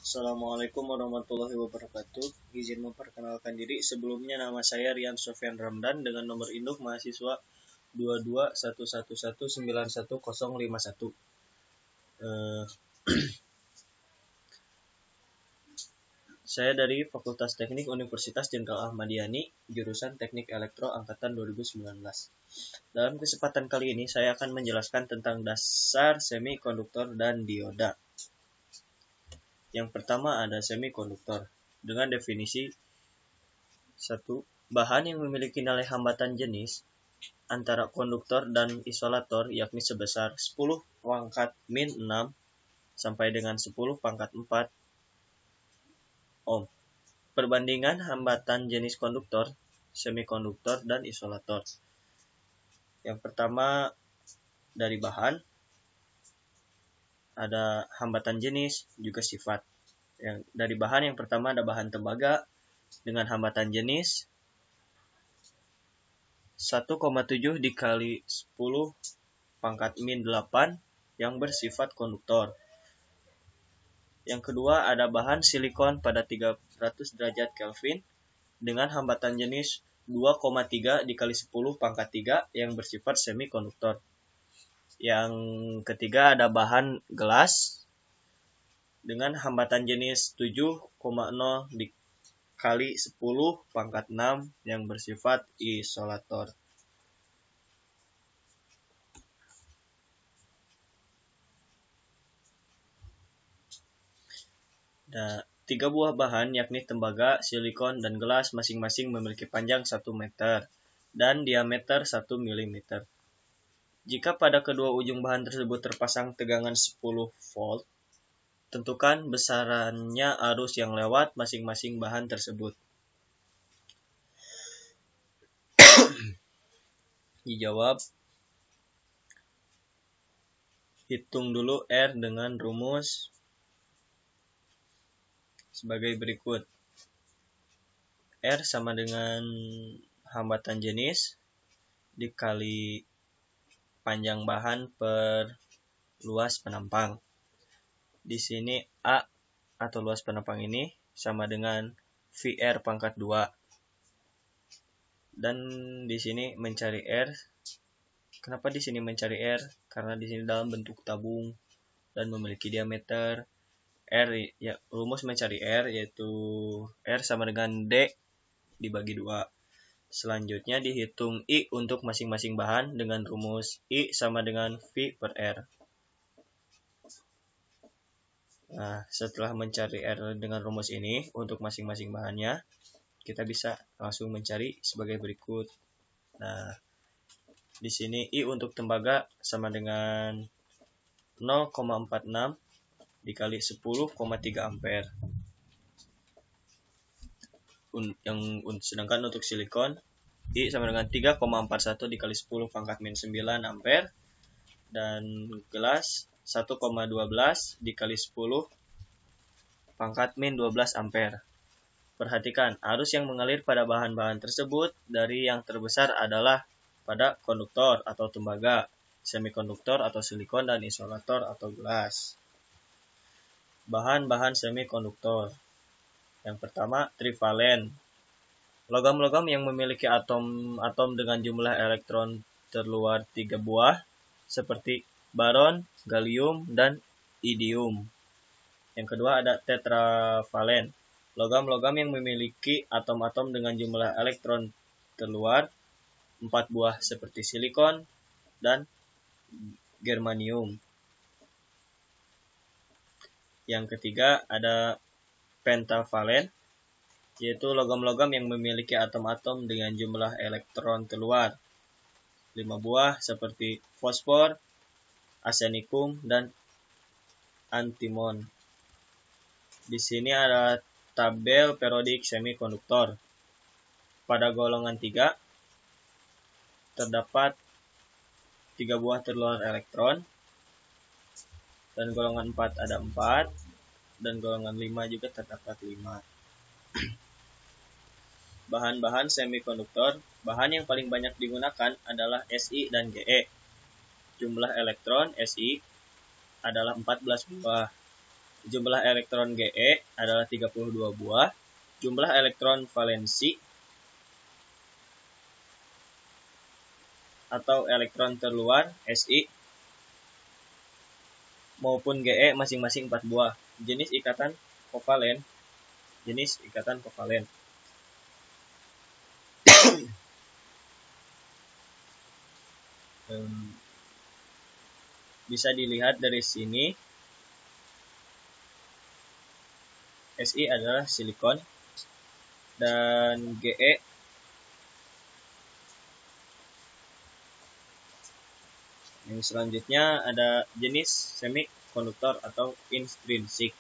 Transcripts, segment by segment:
Assalamualaikum warahmatullahi wabarakatuh. Izin memperkenalkan diri. Sebelumnya nama saya Rian Sofyan Ramdan dengan nomor induk mahasiswa 22111911051. Saya dari Fakultas Teknik Universitas Jenderal Ahmad Yani, jurusan Teknik Elektro angkatan 2019. Dalam kesempatan kali ini saya akan menjelaskan tentang dasar semikonduktor dan dioda. Yang pertama ada semikonduktor. Dengan definisi 1. Bahan yang memiliki nilai hambatan jenis antara konduktor dan isolator yakni sebesar 10 pangkat min 6 sampai dengan 10 pangkat 4 ohm. Perbandingan hambatan jenis konduktor, semikonduktor, dan isolator. Yang pertama dari bahan, ada hambatan jenis, juga sifat. Dari bahan yang pertama ada bahan tembaga dengan hambatan jenis 1,7 dikali 10 pangkat min 8 yang bersifat konduktor. Yang kedua ada bahan silikon pada 300 derajat Kelvin dengan hambatan jenis 2,3 dikali 10 pangkat 3 yang bersifat semikonduktor. Yang ketiga ada bahan gelas dengan hambatan jenis 7,0 dikali 10 pangkat 6 yang bersifat isolator. Nah, 3 buah bahan yakni tembaga, silikon, dan gelas masing-masing memiliki panjang 1 meter dan diameter 1 mm. Jika pada kedua ujung bahan tersebut terpasang tegangan 10 volt, tentukan besarannya arus yang lewat masing-masing bahan tersebut. Dijawab. Hitung dulu R dengan rumus sebagai berikut. R sama dengan hambatan jenis dikali panjang bahan per luas penampang. Di sini A atau luas penampang ini sama dengan VR pangkat 2. Dan di sini mencari R. Kenapa di sini mencari R? Karena di sini dalam bentuk tabung dan memiliki diameter. R ya, rumus mencari R yaitu R sama dengan D dibagi 2. Selanjutnya dihitung I untuk masing-masing bahan dengan rumus I sama dengan V per R. Nah, setelah mencari R dengan rumus ini untuk masing-masing bahannya, kita bisa langsung mencari sebagai berikut. Nah, di sini I untuk tembaga sama dengan 0,46 dikali 10,3 ampere. Sedangkan untuk silikon, I sama dengan 3,41 dikali 10 pangkat min 9 ampere. Dan gelas 1,12 dikali 10 pangkat min 12 ampere. Perhatikan, arus yang mengalir pada bahan-bahan tersebut dari yang terbesar adalah pada konduktor atau tembaga, semikonduktor atau silikon, dan isolator atau gelas. Bahan-bahan semikonduktor. Yang pertama, trivalen. Logam-logam yang memiliki atom dengan jumlah elektron terluar 3 buah, seperti baron, gallium, dan indium. Yang kedua ada tetravalen. Logam-logam yang memiliki atom-atom dengan jumlah elektron terluar 4 buah, seperti silikon dan germanium. Yang ketiga ada pentavalen, yaitu logam-logam yang memiliki atom-atom dengan jumlah elektron keluar 5 buah, seperti fosfor, arsenikum, dan antimon. Di sini ada tabel periodik semikonduktor. Pada golongan 3 terdapat 3 buah terluar elektron, dan golongan 4 ada 4, dan golongan 5 juga terdapat 5. Bahan-bahan semikonduktor, bahan yang paling banyak digunakan adalah Si dan Ge. Jumlah elektron Si adalah 14 buah, Jumlah elektron Ge adalah 32 buah. Jumlah elektron valensi atau elektron terluar Si maupun Ge masing-masing 4 buah. Jenis ikatan kovalen. Bisa dilihat dari sini, Si adalah silikon dan Ge yang selanjutnya ada jenis semikonduktor atau intrinsik.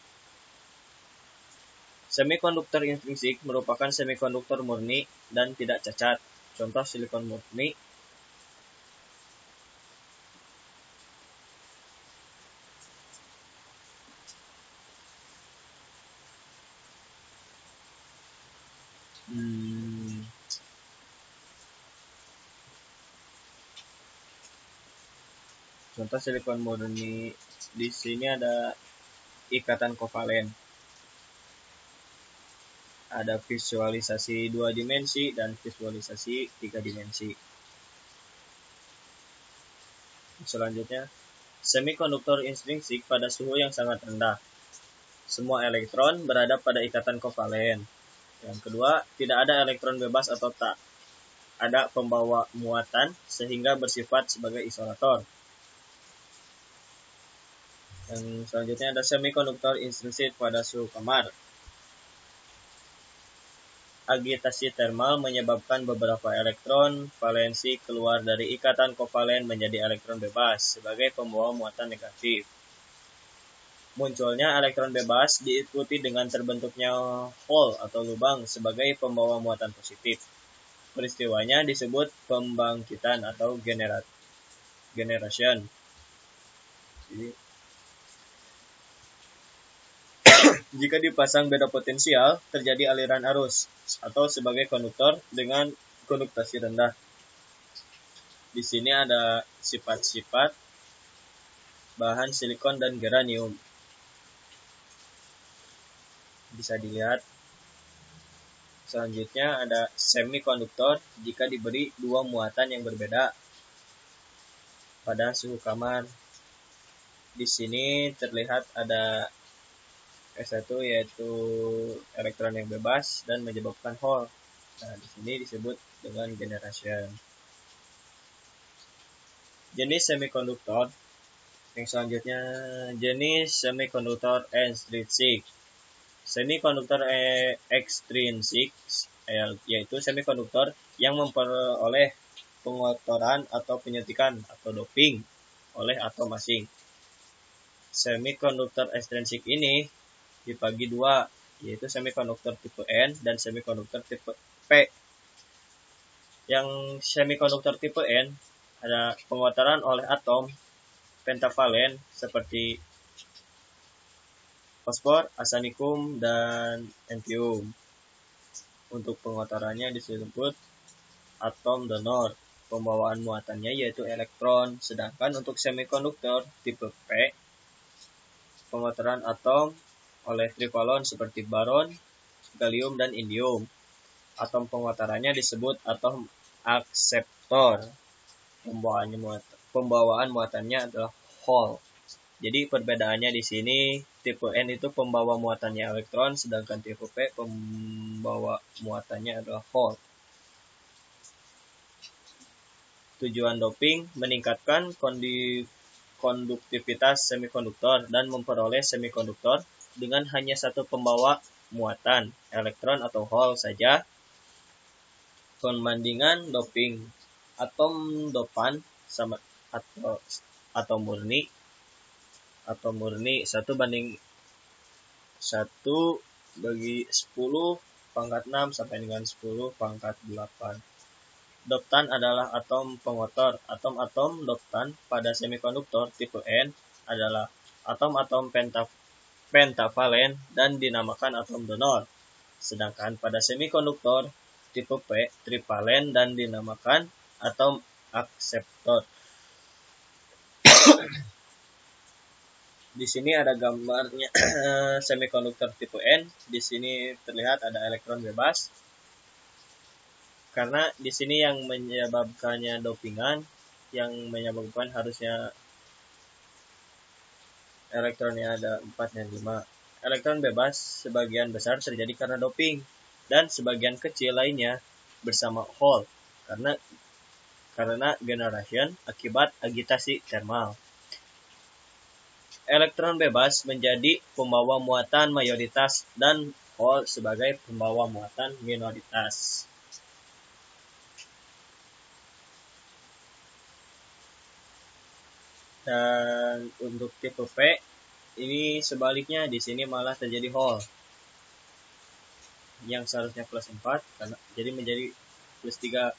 Semikonduktor intrinsik merupakan semikonduktor murni dan tidak cacat. Contoh silikon murni Contoh silikon murni di sini ada ikatan kovalen, ada visualisasi 2 dimensi dan visualisasi 3 dimensi. Selanjutnya, semikonduktor intrinsik pada suhu yang sangat rendah. Semua elektron berada pada ikatan kovalen. Yang kedua, tidak ada elektron bebas atau tak ada pembawa muatan sehingga bersifat sebagai isolator. Yang selanjutnya ada semikonduktor intrinsik pada suhu kamar. Agitasi termal menyebabkan beberapa elektron valensi keluar dari ikatan kovalen menjadi elektron bebas sebagai pembawa muatan negatif. Munculnya elektron bebas diikuti dengan terbentuknya hole atau lubang sebagai pembawa muatan positif. Peristiwanya disebut pembangkitan atau generation. Jadi, jika dipasang beda potensial, terjadi aliran arus atau sebagai konduktor dengan konduktasi rendah. Di sini ada sifat-sifat bahan silikon dan geranium. Bisa dilihat. Selanjutnya ada semikonduktor jika diberi dua muatan yang berbeda pada suhu kamar. Di sini terlihat ada S1 yaitu elektron yang bebas dan menyebabkan hole. Nah, di sini disebut dengan generation. Jenis semikonduktor yang selanjutnya, jenis semikonduktor ekstrinsik. Semikonduktor ekstrinsik yaitu semikonduktor yang memperoleh pengotoran atau penyuntikan atau doping oleh atom asing. Semikonduktor ekstrinsik ini dibagi dua, yaitu semikonduktor tipe N dan semikonduktor tipe P. Yang semikonduktor tipe N ada pengotoran oleh atom pentavalen seperti fosfor, arsenikum, dan yttrium. Untuk pengotorannya disebut atom donor. Pembawaan muatannya yaitu elektron. Sedangkan untuk semikonduktor tipe P, pengotoran atom oleh trivalon seperti baron, gallium, dan indium. Atom pengotorannya disebut atom akseptor. Pembawaan muatannya adalah hole. Jadi perbedaannya di sini, tipe N itu pembawa muatannya elektron, sedangkan tipe P pembawa muatannya adalah hole. Tujuan doping meningkatkan konduktivitas semikonduktor dan memperoleh semikonduktor dengan hanya satu pembawa muatan, elektron atau hole saja. Perbandingan doping atom dopan sama atau murni 1:10⁻⁶ sampai dengan 10⁻8. Doptan adalah atom pengotor. Atom-atom doptan pada semikonduktor tipe N adalah atom-atom pentavalen dan dinamakan atom donor. Sedangkan pada semikonduktor tipe P trivalen dan dinamakan atom akseptor. Di sini ada gambarnya semikonduktor tipe N. Di sini terlihat ada elektron bebas. Karena di sini yang menyebabkannya dopingan, yang menyebabkan harusnya elektronnya ada 4 dan 5. Elektron bebas sebagian besar terjadi karena doping, dan sebagian kecil lainnya bersama Hall karena generation akibat agitasi thermal. Elektron bebas menjadi pembawa muatan mayoritas dan Hall sebagai pembawa muatan minoritas. Dan untuk tipe P ini sebaliknya, di sini malah terjadi Hall yang seharusnya plus 4 jadi menjadi plus 3.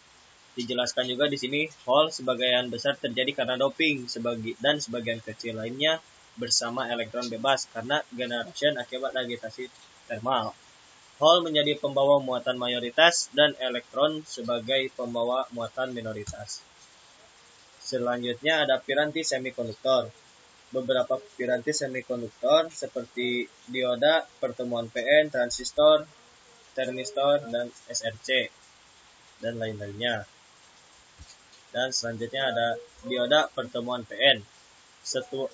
Dijelaskan juga di sini Hall sebagian besar terjadi karena doping dan sebagian kecil lainnya bersama elektron bebas karena generation akibat agitasi thermal. Hall menjadi pembawa muatan mayoritas dan elektron sebagai pembawa muatan minoritas. Selanjutnya ada piranti semikonduktor. Beberapa piranti semikonduktor seperti dioda, pertemuan PN, transistor, termistor, dan SRC, dan lain-lainnya. Dan selanjutnya ada dioda pertemuan PN.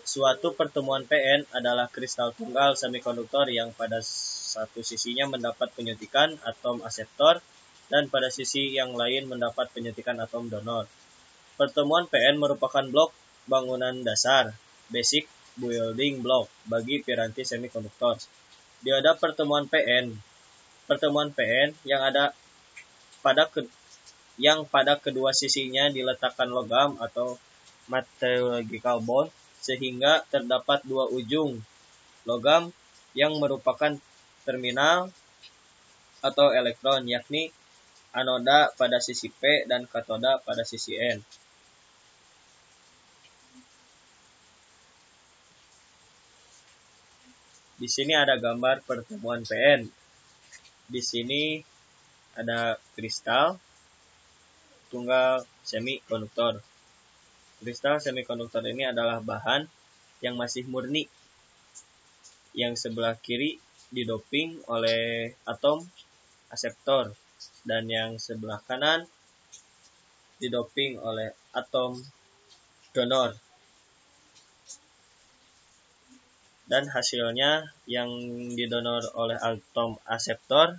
Suatu pertemuan PN adalah kristal tunggal semikonduktor yang pada satu sisinya mendapat penyuntikan atom aseptor dan pada sisi yang lain mendapat penyuntikan atom donor. Pertemuan PN merupakan blok bangunan dasar, basic building block bagi piranti semikonduktor. Dioda pertemuan PN yang pada kedua sisinya diletakkan logam atau metallical bond sehingga terdapat dua ujung logam yang merupakan terminal atau elektron, yakni anoda pada sisi P dan katoda pada sisi N. Di sini ada gambar pertemuan PN. Di sini ada kristal tunggal semikonduktor. Kristal semikonduktor ini adalah bahan yang masih murni, yang sebelah kiri didoping oleh atom aseptor dan yang sebelah kanan didoping oleh atom donor. Dan hasilnya yang didonor oleh atom aseptor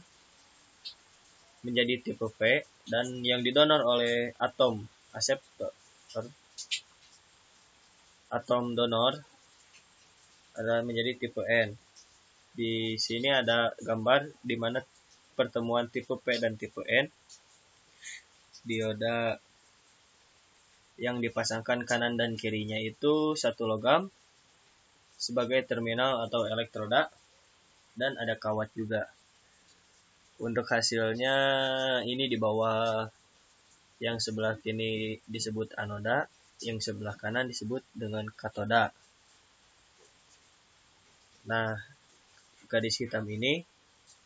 menjadi tipe P dan yang didonor oleh atom donor adalah menjadi tipe N. Di sini ada gambar di mana pertemuan tipe P dan tipe N. Dioda yang dipasangkan kanan dan kirinya itu satu logam sebagai terminal atau elektroda dan ada kawat juga. Untuk hasilnya ini di bawah, yang sebelah kiri disebut anoda, yang sebelah kanan disebut dengan katoda. Nah, garis hitam ini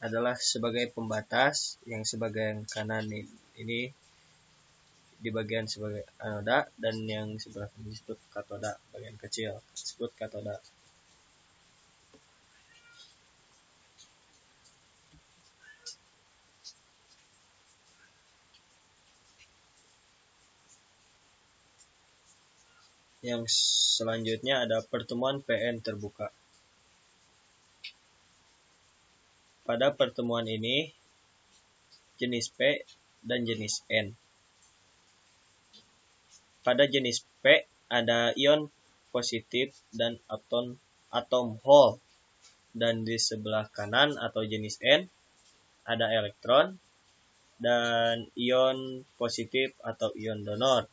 adalah sebagai pembatas, yang sebagian kanan ini di bagian sebagai anoda dan yang sebelah kiri disebut katoda, bagian kecil disebut katoda. Yang selanjutnya ada pertemuan PN terbuka. Pada pertemuan ini jenis P dan jenis N. Pada jenis P ada ion positif dan atom hole, dan di sebelah kanan atau jenis N ada elektron dan ion positif atau ion donor,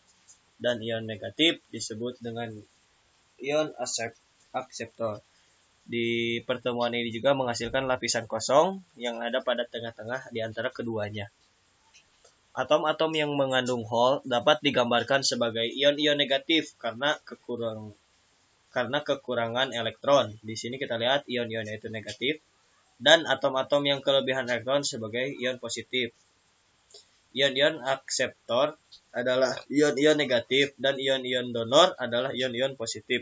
dan ion negatif disebut dengan ion akseptor. Di pertemuan ini juga menghasilkan lapisan kosong yang ada pada tengah-tengah di antara keduanya. Atom-atom yang mengandung hole dapat digambarkan sebagai ion-ion negatif karena kekurangan elektron. Di sini kita lihat ion-ion itu negatif, dan atom-atom yang kelebihan elektron sebagai ion positif. Ion-ion akseptor adalah ion-ion negatif dan ion-ion donor adalah ion-ion positif.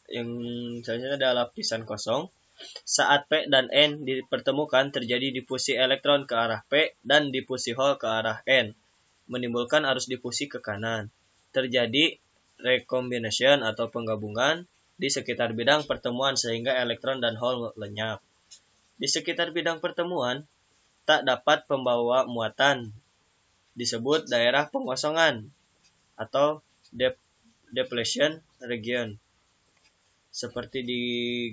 Yang selanjutnya ada lapisan kosong. Saat P dan N dipertemukan, terjadi difusi elektron ke arah P dan difusi hole ke arah N, menimbulkan arus difusi ke kanan. Terjadi recombination atau penggabungan di sekitar bidang pertemuan sehingga elektron dan hole lenyap. Di sekitar bidang pertemuan tak dapat pembawa muatan, disebut daerah pengosongan atau depletion region. Seperti di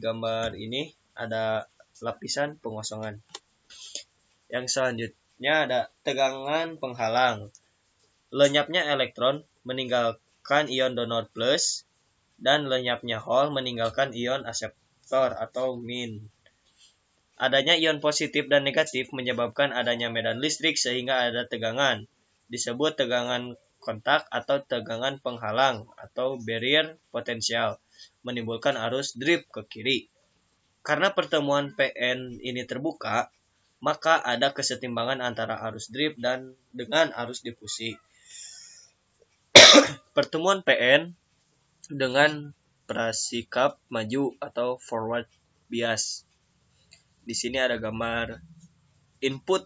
gambar ini ada lapisan pengosongan. Yang selanjutnya ada tegangan penghalang. Lenyapnya elektron meninggalkan ion donor plus dan lenyapnya hole meninggalkan ion akseptor atau min. Adanya ion positif dan negatif menyebabkan adanya medan listrik sehingga ada tegangan. Disebut tegangan kontak atau tegangan penghalang atau barrier potential, menimbulkan arus drip ke kiri. Karena pertemuan PN ini terbuka, maka ada kesetimbangan antara arus drip dan dengan arus difusi. Pertemuan PN dengan prasikap maju atau forward bias. Di sini ada gambar input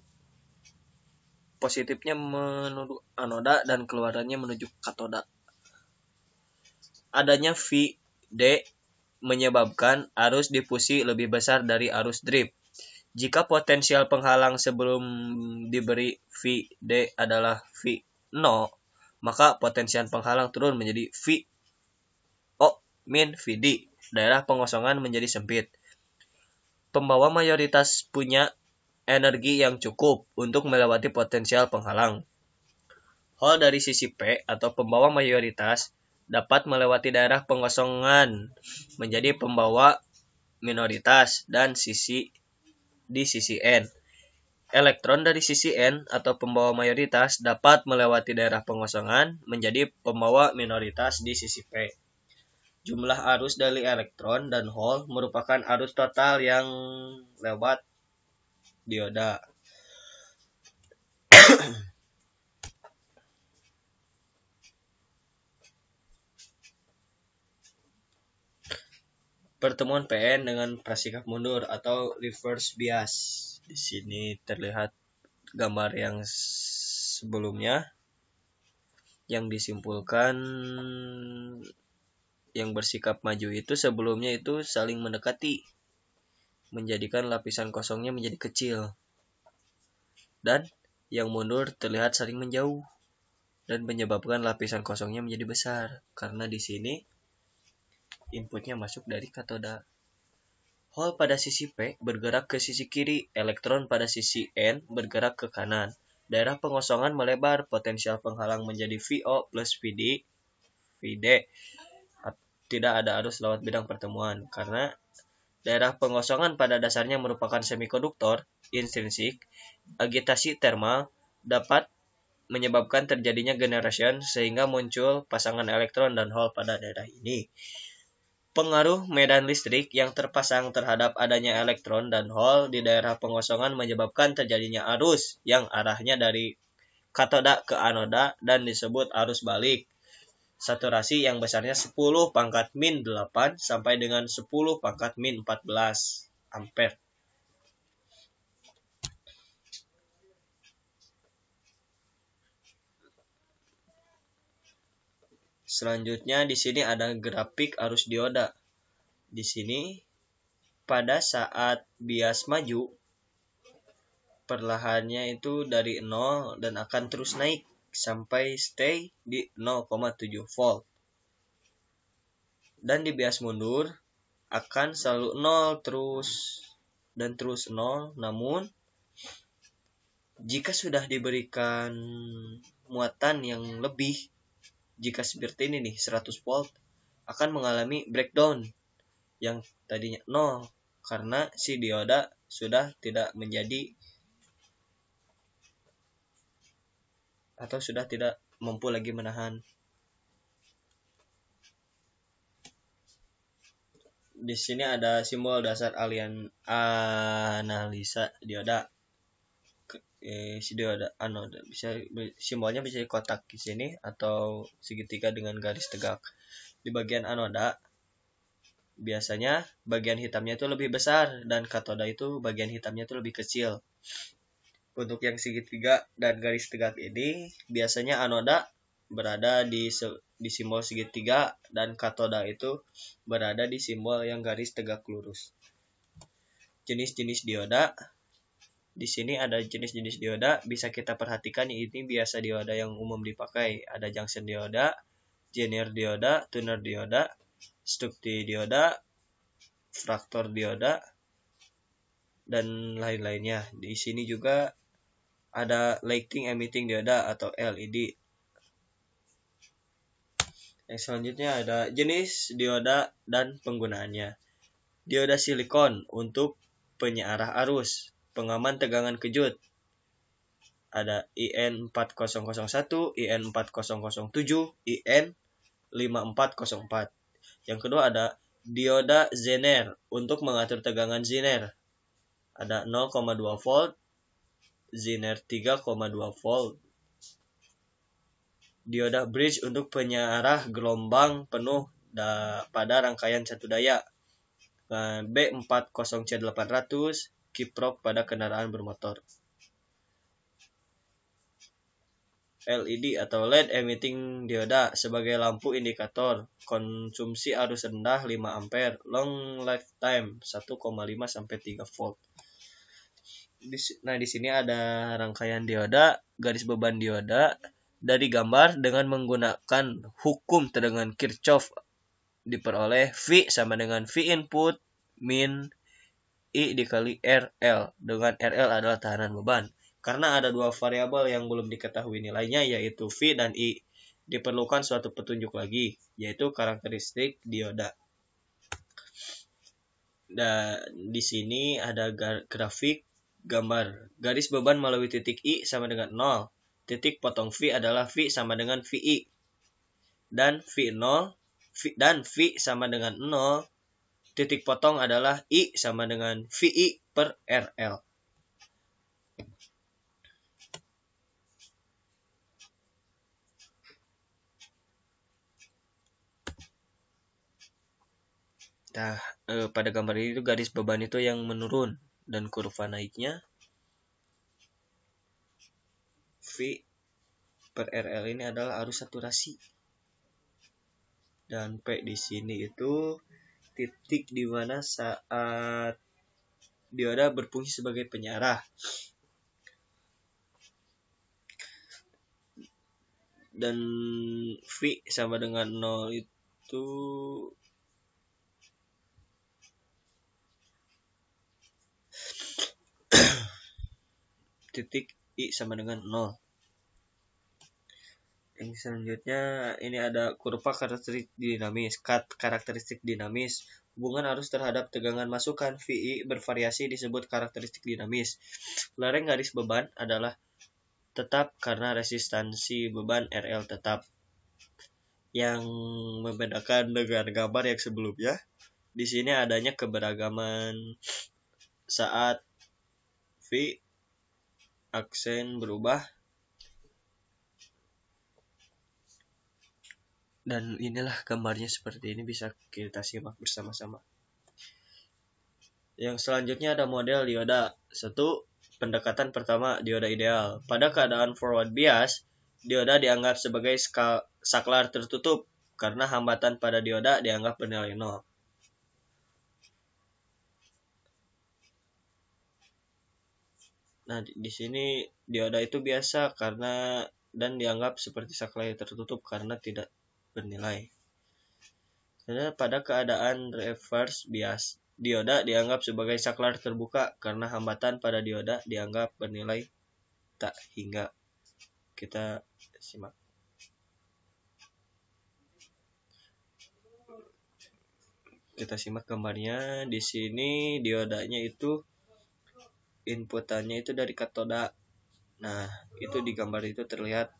positifnya menuju anoda dan keluarannya menuju katoda. Adanya VD menyebabkan arus difusi lebih besar dari arus drip. Jika potensial penghalang sebelum diberi VD adalah V0, maka potensial penghalang turun menjadi VO min VD. Daerah pengosongan menjadi sempit. Pembawa mayoritas punya energi yang cukup untuk melewati potensial penghalang. Hole dari sisi P atau pembawa mayoritas dapat melewati daerah pengosongan menjadi pembawa minoritas dan di sisi N. Elektron dari sisi N atau pembawa mayoritas dapat melewati daerah pengosongan menjadi pembawa minoritas di sisi P. Jumlah arus dari elektron dan hole merupakan arus total yang lewat dioda. Pertemuan PN dengan prasikap mundur atau reverse bias. Di sini terlihat gambar yang sebelumnya, yang disimpulkan yang bersikap maju itu sebelumnya itu saling mendekati, menjadikan lapisan kosongnya menjadi kecil. Dan yang mundur terlihat saling menjauh dan menyebabkan lapisan kosongnya menjadi besar karena di sini inputnya masuk dari katoda. Hole pada sisi P bergerak ke sisi kiri, elektron pada sisi N bergerak ke kanan. Daerah pengosongan melebar, potensial penghalang menjadi VO plus VD. Tidak ada arus lewat bidang pertemuan karena daerah pengosongan pada dasarnya merupakan semikonduktor intrinsik. Agitasi termal dapat menyebabkan terjadinya generation sehingga muncul pasangan elektron dan hole pada daerah ini. Pengaruh medan listrik yang terpasang terhadap adanya elektron dan hole di daerah pengosongan menyebabkan terjadinya arus yang arahnya dari katoda ke anoda dan disebut arus balik. Saturasi yang besarnya 10 pangkat min 8 sampai dengan 10 pangkat min 14 ampere. Selanjutnya di sini ada grafik arus dioda. Di sini pada saat bias maju perlahannya itu dari 0 dan akan terus naik sampai stay di 0,7 volt. Dan di bias mundur akan selalu 0 terus 0. Namun jika sudah diberikan muatan yang lebih, jika seperti ini nih 100 volt akan mengalami breakdown yang tadinya 0 karena si dioda sudah tidak menjadi atau sudah tidak mampu lagi menahan. Di sini ada simbol dasar analisa dioda. si dioda anoda bisa simbolnya bisa kotak di sini atau segitiga dengan garis tegak. Di bagian anoda biasanya bagian hitamnya itu lebih besar dan katoda itu bagian hitamnya itu lebih kecil. Untuk yang segitiga dan garis tegak ini biasanya anoda berada di simbol segitiga dan katoda itu berada di simbol yang garis tegak lurus. Jenis-jenis dioda di sini ada jenis-jenis dioda bisa kita perhatikan, ini biasa dioda yang umum dipakai. Ada junction dioda, linear dioda, tuner dioda, Stumpf dioda, fraktor dioda, dan lain-lainnya. Di sini juga ada lighting emitting dioda atau LED. Yang selanjutnya ada jenis dioda dan penggunaannya. Dioda silikon untuk penyearah arus, pengaman tegangan kejut. Ada IN4001, IN4007, IN5404. Yang kedua ada dioda Zener untuk mengatur tegangan Zener. Ada 0,2 volt, Zener 3,2 volt. Dioda bridge untuk penyearah gelombang penuh pada rangkaian satu daya. B40C800 kiprok pada kendaraan bermotor. LED atau LED emitting dioda sebagai lampu indikator, konsumsi arus rendah 5 ampere, long lifetime 1,5 sampai 3 volt. Nah, di sini ada rangkaian dioda, garis beban dioda dari gambar dengan menggunakan hukum tegangan Kirchhoff diperoleh V sama dengan V input min I dikali RL, dengan RL adalah tahanan beban. Karena ada dua variabel yang belum diketahui nilainya, yaitu V dan I. Diperlukan suatu petunjuk lagi, yaitu karakteristik dioda. Dan di sini ada grafik gambar garis beban melalui titik I sama dengan 0. Titik potong V adalah V sama dengan VI. Dan V0 dan V sama dengan 0. Titik potong adalah I sama dengan VI per RL. Nah, pada gambar ini itu garis beban itu yang menurun dan kurva naiknya V per RL ini adalah arus saturasi. Dan P di sini itu titik di mana saat dioda berfungsi sebagai penyarah. Dan V sama dengan 0 itu titik I sama dengan 0. Yang selanjutnya ini ada kurva karakteristik dinamis. Hubungan arus terhadap tegangan masukan VI bervariasi disebut karakteristik dinamis. Lereng garis beban adalah tetap karena resistansi beban RL tetap. Yang membedakan dengan gambar yang sebelumnya, di sini adanya keberagaman saat V aksen berubah. Dan inilah gambarnya seperti ini, bisa kita simak bersama-sama. Yang selanjutnya ada model dioda. 1. Pendekatan pertama, dioda ideal. Pada keadaan forward bias, dioda dianggap sebagai saklar tertutup karena hambatan pada dioda dianggap bernilai 0. Nah, di sini dioda itu biasa karena dan dianggap seperti saklar tertutup karena tidak bernilai. Dan pada keadaan reverse bias, dioda dianggap sebagai saklar terbuka karena hambatan pada dioda dianggap bernilai tak hingga. Kita simak. Kita simak gambarnya. Di sini diodanya itu inputannya itu dari katoda. Nah, itu di gambar itu terlihat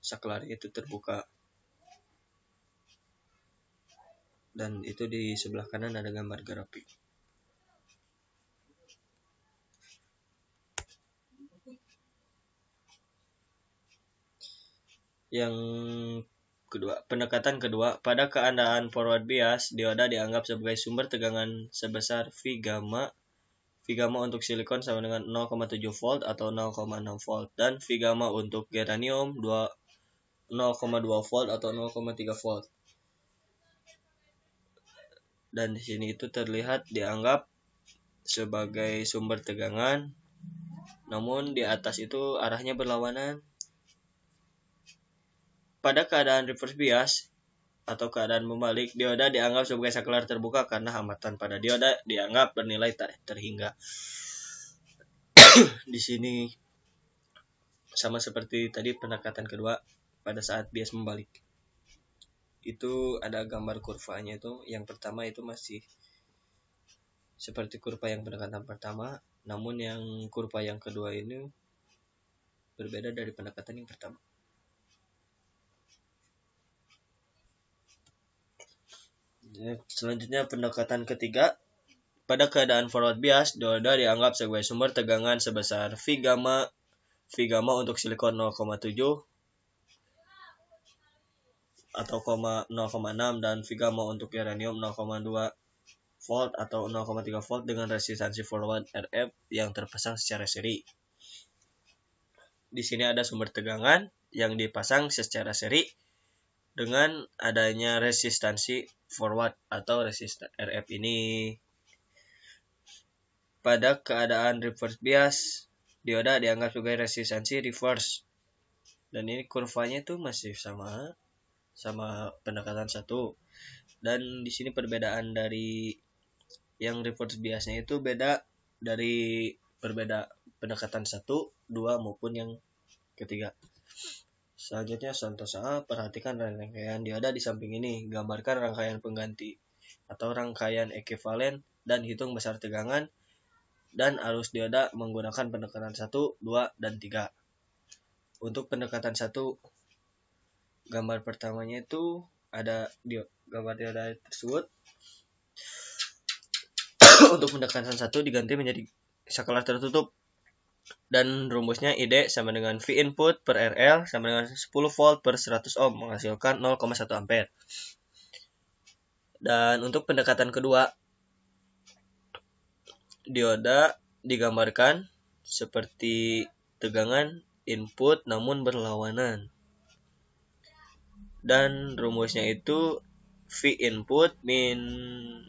saklar itu terbuka. Dan itu di sebelah kanan ada gambar grafik. Yang kedua, pendekatan kedua, pada keadaan forward bias, dioda dianggap sebagai sumber tegangan sebesar V gamma. V gamma untuk silikon sama dengan 0,7 volt atau 0,6 volt, dan V gamma untuk germanium 0,2 volt atau 0,3 volt. Dan di sini itu terlihat dianggap sebagai sumber tegangan, namun di atas itu arahnya berlawanan. Pada keadaan reverse bias atau keadaan membalik, dioda dianggap sebagai saklar terbuka karena hambatan pada dioda dianggap bernilai tak terhingga. Di sini sama seperti tadi pendekatan kedua, pada saat bias membalik itu ada gambar kurvanya. Itu yang pertama itu masih seperti kurva yang pendekatan pertama, namun yang kurva yang kedua ini berbeda dari pendekatan yang pertama. Selanjutnya pendekatan ketiga, pada keadaan forward bias, dioda dianggap sebagai sumber tegangan sebesar V gamma untuk silikon 0,7 atau 0,6 dan V gamma untuk germanium 0,2 volt atau 0,3 volt dengan resistansi forward RF yang terpasang secara seri. Di sini ada sumber tegangan yang dipasang secara seri dengan adanya resistansi forward atau resistan RF ini. Pada keadaan reverse bias, dioda dianggap sebagai resistansi reverse. Dan ini kurvanya itu masih sama pendekatan satu. Dan di sini perbedaan dari yang reverse biasnya itu beda dari pendekatan 1, 2 maupun yang ketiga. Selanjutnya contoh soal, perhatikan rangkaian dioda di samping ini. Gambarkan rangkaian pengganti atau rangkaian ekuivalen dan hitung besar tegangan dan arus dioda menggunakan pendekatan 1, 2, dan 3. Untuk pendekatan 1, gambar pertamanya itu ada gambar dioda tersebut. Untuk pendekatan 1 diganti menjadi saklar tertutup. Dan rumusnya ID sama dengan V input per RL sama dengan 10 volt per 100 ohm menghasilkan 0,1 ampere. Dan untuk pendekatan kedua, dioda digambarkan seperti tegangan input namun berlawanan. Dan rumusnya itu V input min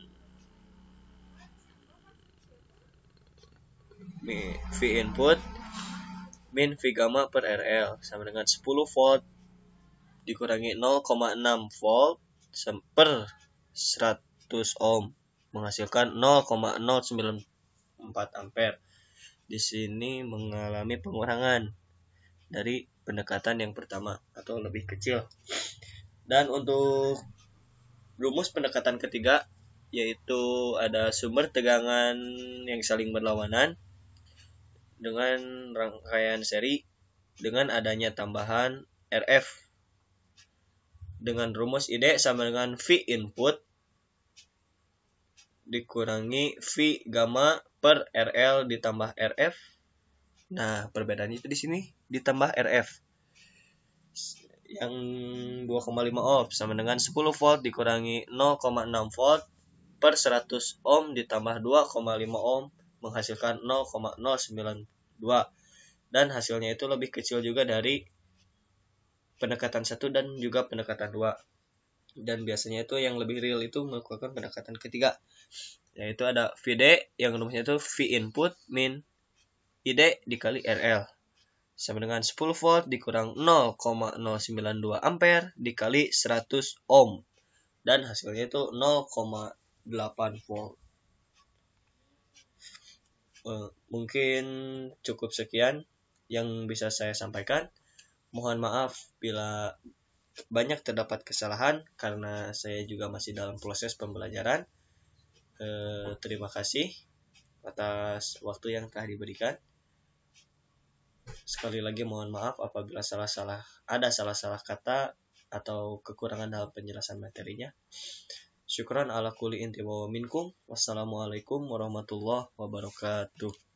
V gamma per RL sama dengan 10 volt dikurangi 0,6 volt per 100 ohm menghasilkan 0,094 ampere. Di sini mengalami pengurangan dari pendekatan yang pertama atau lebih kecil. Dan untuk rumus pendekatan ketiga, yaitu ada sumber tegangan yang saling berlawanan dengan rangkaian seri dengan adanya tambahan RF dengan rumus ID sama dengan V input dikurangi V gamma per RL ditambah RF. Nah, perbedaannya itu di sini ditambah RF yang 2,5 ohm sama dengan 10 volt dikurangi 0,6 volt per 100 ohm ditambah 2,5 ohm menghasilkan 0,092. Dan hasilnya itu lebih kecil juga dari pendekatan 1 dan juga pendekatan 2. Dan biasanya itu yang lebih real itu melakukan pendekatan ketiga, yaitu ada VD yang rumusnya itu V input min ID dikali RL sama dengan 10 volt dikurang 0,092 ampere dikali 100 ohm dan hasilnya itu 0,8 volt. Mungkin cukup sekian yang bisa saya sampaikan. Mohon maaf bila banyak terdapat kesalahan karena saya juga masih dalam proses pembelajaran. Terima kasih atas waktu yang telah diberikan. Sekali lagi mohon maaf apabila ada salah-salah kata atau kekurangan dalam penjelasan materinya. Syukran ala kulli inti wa minkum. Wassalamualaikum warahmatullahi wabarakatuh.